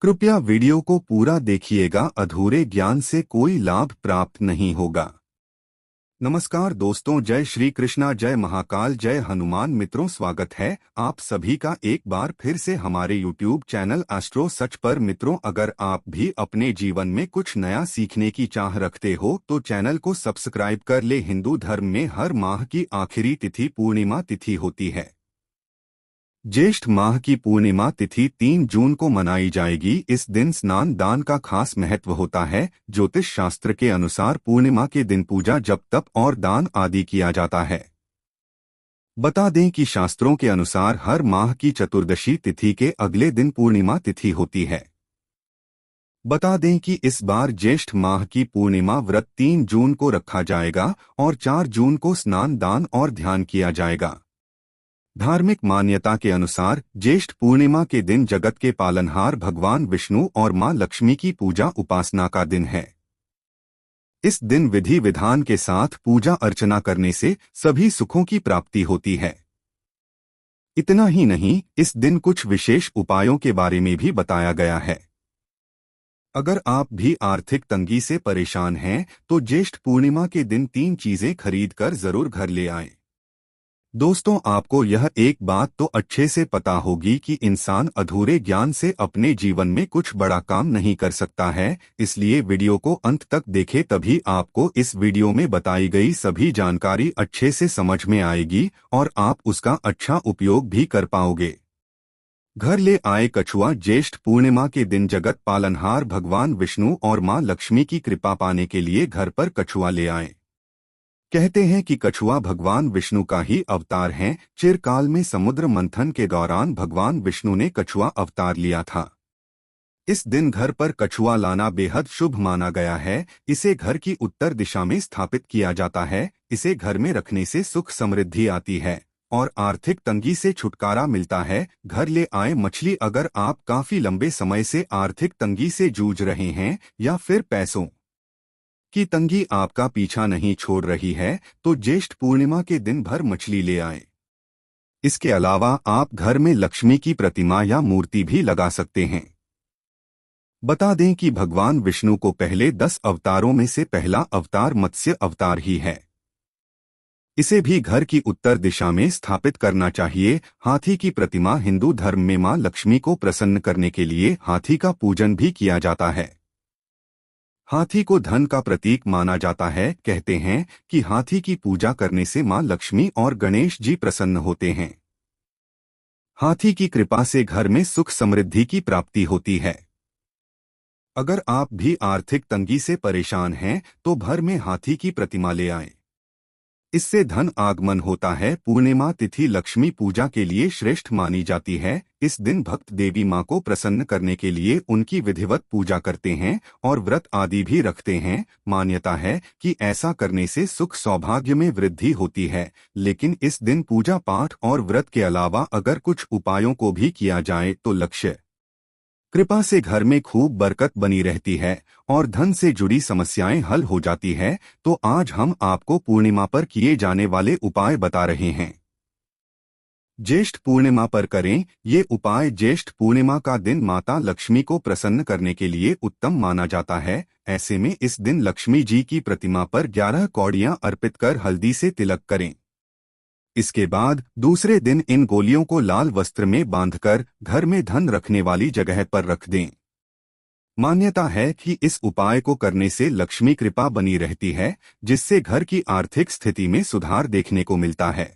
कृपया वीडियो को पूरा देखिएगा, अधूरे ज्ञान से कोई लाभ प्राप्त नहीं होगा। नमस्कार दोस्तों, जय श्री कृष्णा, जय महाकाल, जय हनुमान। मित्रों, स्वागत है आप सभी का एक बार फिर से हमारे YouTube चैनल एस्ट्रो सच पर। मित्रों, अगर आप भी अपने जीवन में कुछ नया सीखने की चाह रखते हो तो चैनल को सब्सक्राइब कर ले। हिंदू धर्म में हर माह की आखिरी तिथि पूर्णिमा तिथि होती है। ज्येष्ठ माह की पूर्णिमा तिथि 3 जून को मनाई जाएगी। इस दिन स्नान दान का खास महत्व होता है। ज्योतिष शास्त्र के अनुसार पूर्णिमा के दिन पूजा, जप, तप और दान आदि किया जाता है। बता दें कि शास्त्रों के अनुसार हर माह की चतुर्दशी तिथि के अगले दिन पूर्णिमा तिथि होती है। बता दें कि इस बार ज्येष्ठ माह की पूर्णिमा व्रत 3 जून को रखा जाएगा और 4 जून को स्नान दान और ध्यान किया जाएगा। धार्मिक मान्यता के अनुसार ज्येष्ठ पूर्णिमा के दिन जगत के पालनहार भगवान विष्णु और मां लक्ष्मी की पूजा उपासना का दिन है। इस दिन विधि विधान के साथ पूजा अर्चना करने से सभी सुखों की प्राप्ति होती है। इतना ही नहीं, इस दिन कुछ विशेष उपायों के बारे में भी बताया गया है। अगर आप भी आर्थिक तंगी से परेशान हैं तो ज्येष्ठ पूर्णिमा के दिन 3 चीजें खरीद कर जरूर घर ले आएं। दोस्तों, आपको यह एक बात तो अच्छे से पता होगी कि इंसान अधूरे ज्ञान से अपने जीवन में कुछ बड़ा काम नहीं कर सकता है। इसलिए वीडियो को अंत तक देखें, तभी आपको इस वीडियो में बताई गई सभी जानकारी अच्छे से समझ में आएगी और आप उसका अच्छा उपयोग भी कर पाओगे। घर ले आए कछुआ। ज्येष्ठ पूर्णिमा के दिन जगत पालनहार भगवान विष्णु और मां लक्ष्मी की कृपा पाने के लिए घर पर कछुआ ले आए। कहते हैं कि कछुआ भगवान विष्णु का ही अवतार है। चिरकाल में समुद्र मंथन के दौरान भगवान विष्णु ने कछुआ अवतार लिया था। इस दिन घर पर कछुआ लाना बेहद शुभ माना गया है। इसे घर की उत्तर दिशा में स्थापित किया जाता है। इसे घर में रखने से सुख समृद्धि आती है और आर्थिक तंगी से छुटकारा मिलता है। घर ले आए मछली। अगर आप काफी लंबे समय से आर्थिक तंगी से जूझ रहे हैं या फिर पैसों की तंगी आपका पीछा नहीं छोड़ रही है तो ज्येष्ठ पूर्णिमा के दिन भर मछली ले आएं। इसके अलावा आप घर में लक्ष्मी की प्रतिमा या मूर्ति भी लगा सकते हैं। बता दें कि भगवान विष्णु को पहले 10 अवतारों में से पहला अवतार मत्स्य अवतार ही है। इसे भी घर की उत्तर दिशा में स्थापित करना चाहिए। हाथी की प्रतिमा। हिंदू धर्म में मां लक्ष्मी को प्रसन्न करने के लिए हाथी का पूजन भी किया जाता है। हाथी को धन का प्रतीक माना जाता है। कहते हैं कि हाथी की पूजा करने से मां लक्ष्मी और गणेश जी प्रसन्न होते हैं। हाथी की कृपा से घर में सुख समृद्धि की प्राप्ति होती है। अगर आप भी आर्थिक तंगी से परेशान हैं तो घर में हाथी की प्रतिमा ले आएं। इससे धन आगमन होता है। पूर्णिमा तिथि लक्ष्मी पूजा के लिए श्रेष्ठ मानी जाती है। इस दिन भक्त देवी मां को प्रसन्न करने के लिए उनकी विधिवत पूजा करते हैं और व्रत आदि भी रखते हैं। मान्यता है कि ऐसा करने से सुख सौभाग्य में वृद्धि होती है। लेकिन इस दिन पूजा पाठ और व्रत के अलावा अगर कुछ उपायों को भी किया जाए तो लक्ष्य कृपा से घर में खूब बरकत बनी रहती है और धन से जुड़ी समस्याएं हल हो जाती है। तो आज हम आपको पूर्णिमा पर किए जाने वाले उपाय बता रहे हैं। ज्येष्ठ पूर्णिमा पर करें ये उपाय। ज्येष्ठ पूर्णिमा का दिन माता लक्ष्मी को प्रसन्न करने के लिए उत्तम माना जाता है। ऐसे में इस दिन लक्ष्मी जी की प्रतिमा पर 11 कौड़ियां अर्पित कर हल्दी से तिलक करें। इसके बाद दूसरे दिन इन गोलियों को लाल वस्त्र में बांधकर घर में धन रखने वाली जगह पर रख दें। मान्यता है कि इस उपाय को करने से लक्ष्मी कृपा बनी रहती है, जिससे घर की आर्थिक स्थिति में सुधार देखने को मिलता है।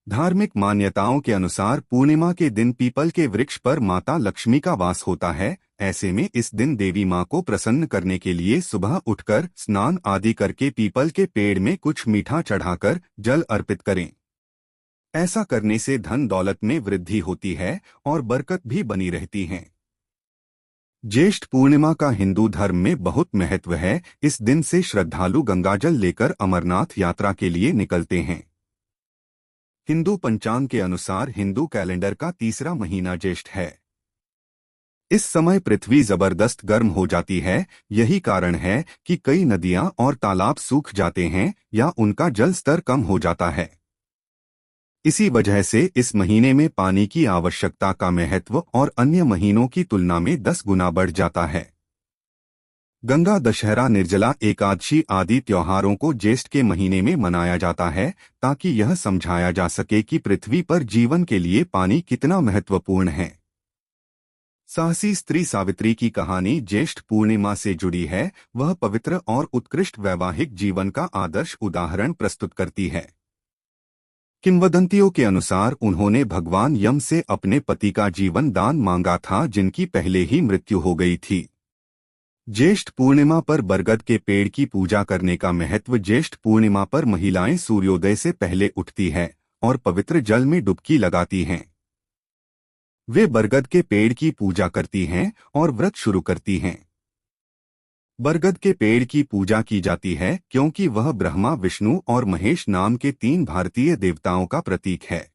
धार्मिक मान्यताओं के अनुसार पूर्णिमा के दिन पीपल के वृक्ष पर माता लक्ष्मी का वास होता है। ऐसे में इस दिन देवी मां को प्रसन्न करने के लिए सुबह उठकर स्नान आदि करके पीपल के पेड़ में कुछ मीठा चढ़ाकर जल अर्पित करें। ऐसा करने से धन दौलत में वृद्धि होती है और बरकत भी बनी रहती है। ज्येष्ठ पूर्णिमा का हिंदू धर्म में बहुत महत्व है। इस दिन से श्रद्धालु गंगाजल लेकर अमरनाथ यात्रा के लिए निकलते हैं। हिंदू पंचांग के अनुसार हिंदू कैलेंडर का तीसरा महीना ज्येष्ठ है। इस समय पृथ्वी जबरदस्त गर्म हो जाती है। यही कारण है कि कई नदियां और तालाब सूख जाते हैं या उनका जल स्तर कम हो जाता है। इसी वजह से इस महीने में पानी की आवश्यकता का महत्व और अन्य महीनों की तुलना में 10 गुना बढ़ जाता है। गंगा दशहरा, निर्जला एकादशी आदि त्योहारों को ज्येष्ठ के महीने में मनाया जाता है ताकि यह समझाया जा सके कि पृथ्वी पर जीवन के लिए पानी कितना महत्वपूर्ण है। साहसी स्त्री सावित्री की कहानी ज्येष्ठ पूर्णिमा से जुड़ी है। वह पवित्र और उत्कृष्ट वैवाहिक जीवन का आदर्श उदाहरण प्रस्तुत करती है। किंवदंतियों के अनुसार उन्होंने भगवान यम से अपने पति का जीवन दान मांगा था, जिनकी पहले ही मृत्यु हो गई थी। ज्येष्ठ पूर्णिमा पर बरगद के पेड़ की पूजा करने का महत्व। ज्येष्ठ पूर्णिमा पर महिलाएं सूर्योदय से पहले उठती हैं और पवित्र जल में डुबकी लगाती हैं। वे बरगद के पेड़ की पूजा करती हैं और व्रत शुरू करती हैं। बरगद के पेड़ की पूजा की जाती है क्योंकि वह ब्रह्मा, विष्णु और महेश नाम के 3 भारतीय देवताओं का प्रतीक है।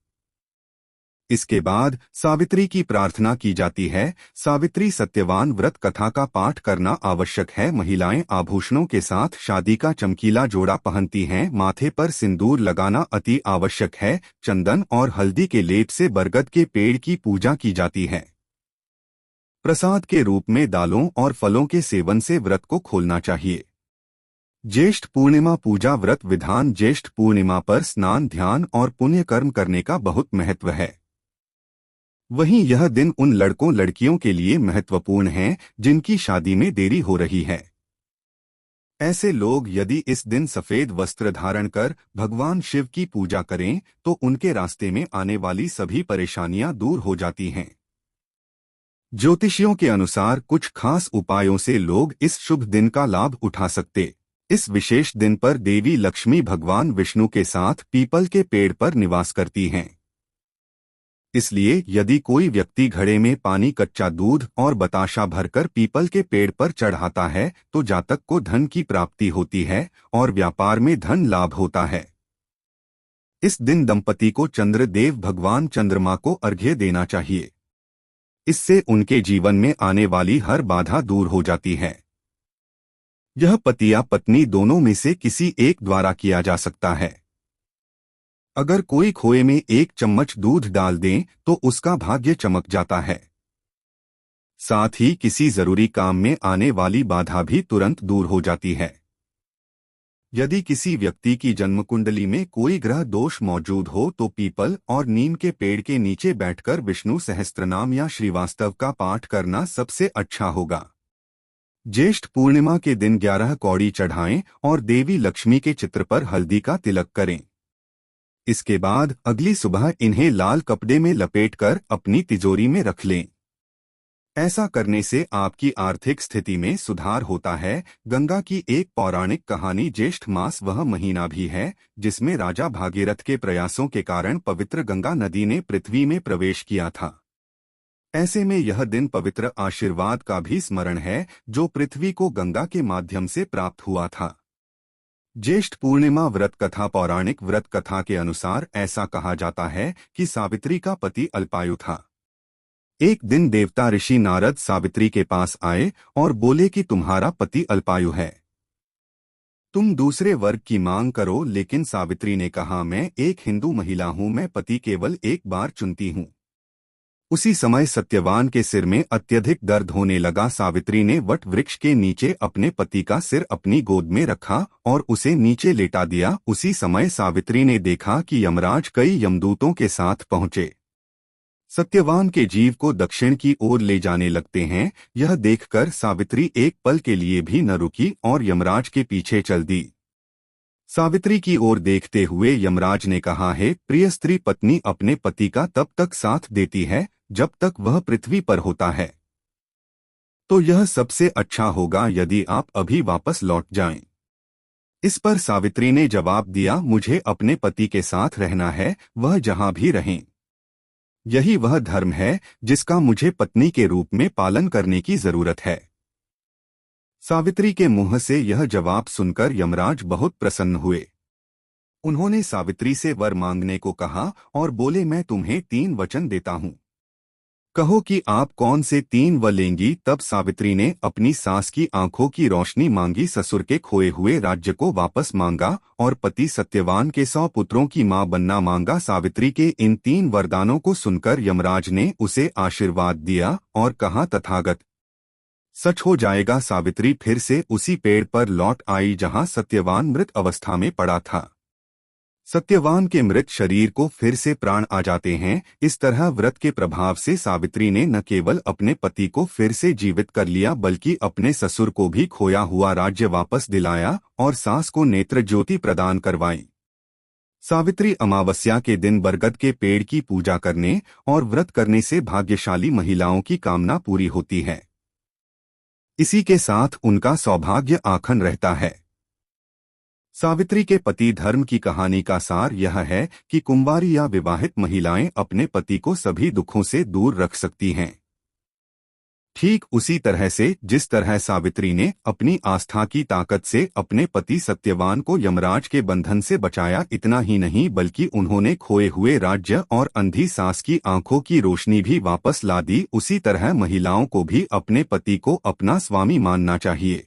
इसके बाद सावित्री की प्रार्थना की जाती है। सावित्री सत्यवान व्रत कथा का पाठ करना आवश्यक है। महिलाएं आभूषणों के साथ शादी का चमकीला जोड़ा पहनती हैं। माथे पर सिंदूर लगाना अति आवश्यक है। चंदन और हल्दी के लेप से बरगद के पेड़ की पूजा की जाती है। प्रसाद के रूप में दालों और फलों के सेवन से व्रत को खोलना चाहिए। ज्येष्ठ पूर्णिमा पूजा व्रत विधान। ज्येष्ठ पूर्णिमा पर स्नान, ध्यान और पुण्य कर्म करने का बहुत महत्व है। वहीं यह दिन उन लड़कों लड़कियों के लिए महत्वपूर्ण है जिनकी शादी में देरी हो रही है। ऐसे लोग यदि इस दिन सफेद वस्त्र धारण कर भगवान शिव की पूजा करें तो उनके रास्ते में आने वाली सभी परेशानियां दूर हो जाती हैं। ज्योतिषियों के अनुसार कुछ खास उपायों से लोग इस शुभ दिन का लाभ उठा सकते। इस विशेष दिन पर देवी लक्ष्मी भगवान विष्णु के साथ पीपल के पेड़ पर निवास करती हैं। इसलिए यदि कोई व्यक्ति घड़े में पानी, कच्चा दूध और बताशा भरकर पीपल के पेड़ पर चढ़ाता है तो जातक को धन की प्राप्ति होती है और व्यापार में धन लाभ होता है। इस दिन दंपति को चंद्रदेव भगवान चंद्रमा को अर्घ्य देना चाहिए। इससे उनके जीवन में आने वाली हर बाधा दूर हो जाती है। यह पति या पत्नी दोनों में से किसी एक द्वारा किया जा सकता है। अगर कोई खोए में 1 चम्मच दूध डाल दें तो उसका भाग्य चमक जाता है। साथ ही किसी जरूरी काम में आने वाली बाधा भी तुरंत दूर हो जाती है। यदि किसी व्यक्ति की जन्म कुंडली में कोई ग्रह दोष मौजूद हो तो पीपल और नीम के पेड़ के नीचे बैठकर विष्णु सहस्त्रनाम या श्रीवास्तव का पाठ करना सबसे अच्छा होगा। ज्येष्ठ पूर्णिमा के दिन 11 कौड़ी चढ़ाएं और देवी लक्ष्मी के चित्र पर हल्दी का तिलक करें। इसके बाद अगली सुबह इन्हें लाल कपड़े में लपेटकर अपनी तिजोरी में रख लें। ऐसा करने से आपकी आर्थिक स्थिति में सुधार होता है। गंगा की एक पौराणिक कहानी। ज्येष्ठ मास वह महीना भी है जिसमें राजा भागीरथ के प्रयासों के कारण पवित्र गंगा नदी ने पृथ्वी में प्रवेश किया था। ऐसे में यह दिन पवित्र आशीर्वाद का भी स्मरण है जो पृथ्वी को गंगा के माध्यम से प्राप्त हुआ था। ज्येष्ठ पूर्णिमा व्रत कथा। पौराणिक व्रत कथा के अनुसार ऐसा कहा जाता है कि सावित्री का पति अल्पायु था। एक दिन देवता ऋषि नारद सावित्री के पास आए और बोले कि तुम्हारा पति अल्पायु है, तुम दूसरे वर्ग की मांग करो। लेकिन सावित्री ने कहा, मैं एक हिंदू महिला हूं, मैं पति केवल एक बार चुनती हूं। उसी समय सत्यवान के सिर में अत्यधिक दर्द होने लगा। सावित्री ने वट वृक्ष के नीचे अपने पति का सिर अपनी गोद में रखा और उसे नीचे लेटा दिया। उसी समय सावित्री ने देखा कि यमराज कई यमदूतों के साथ पहुंचे। सत्यवान के जीव को दक्षिण की ओर ले जाने लगते हैं। यह देखकर सावित्री एक पल के लिए भी न रुकी और यमराज के पीछे चल दी। सावित्री की ओर देखते हुए यमराज ने कहा, है प्रिय स्त्री, पत्नी अपने पति का तब तक साथ देती है जब तक वह पृथ्वी पर होता है, तो यह सबसे अच्छा होगा यदि आप अभी वापस लौट जाएं। इस पर सावित्री ने जवाब दिया, मुझे अपने पति के साथ रहना है, वह जहां भी रहें। यही वह धर्म है जिसका मुझे पत्नी के रूप में पालन करने की जरूरत है। सावित्री के मुंह से यह जवाब सुनकर यमराज बहुत प्रसन्न हुए। उन्होंने सावित्री से वर मांगने को कहा और बोले, मैं तुम्हें 3 वचन देता हूं। कहो कि आप कौन से 3 वर लेंगी। तब सावित्री ने अपनी सास की आंखों की रोशनी मांगी, ससुर के खोए हुए राज्य को वापस मांगा और पति सत्यवान के 100 पुत्रों की मां बनना मांगा। सावित्री के इन 3 वरदानों को सुनकर यमराज ने उसे आशीर्वाद दिया और कहा, तथागत सच हो जाएगा। सावित्री फिर से उसी पेड़ पर लौट आई जहां सत्यवान मृत अवस्था में पड़ा था। सत्यवान के मृत शरीर को फिर से प्राण आ जाते हैं। इस तरह व्रत के प्रभाव से सावित्री ने न केवल अपने पति को फिर से जीवित कर लिया, बल्कि अपने ससुर को भी खोया हुआ राज्य वापस दिलाया और सास को नेत्र ज्योति प्रदान करवाई। सावित्री अमावस्या के दिन बरगद के पेड़ की पूजा करने और व्रत करने से भाग्यशाली महिलाओं की कामना पूरी होती है। इसी के साथ उनका सौभाग्य आखन रहता है। सावित्री के पति धर्म की कहानी का सार यह है कि कुंवारी या विवाहित महिलाएं अपने पति को सभी दुखों से दूर रख सकती हैं। ठीक उसी तरह से जिस तरह सावित्री ने अपनी आस्था की ताकत से अपने पति सत्यवान को यमराज के बंधन से बचाया, इतना ही नहीं बल्कि उन्होंने खोए हुए राज्य और अंधी सास की आंखों की रोशनी भी वापस ला दी, उसी तरह महिलाओं को भी अपने पति को अपना स्वामी मानना चाहिए।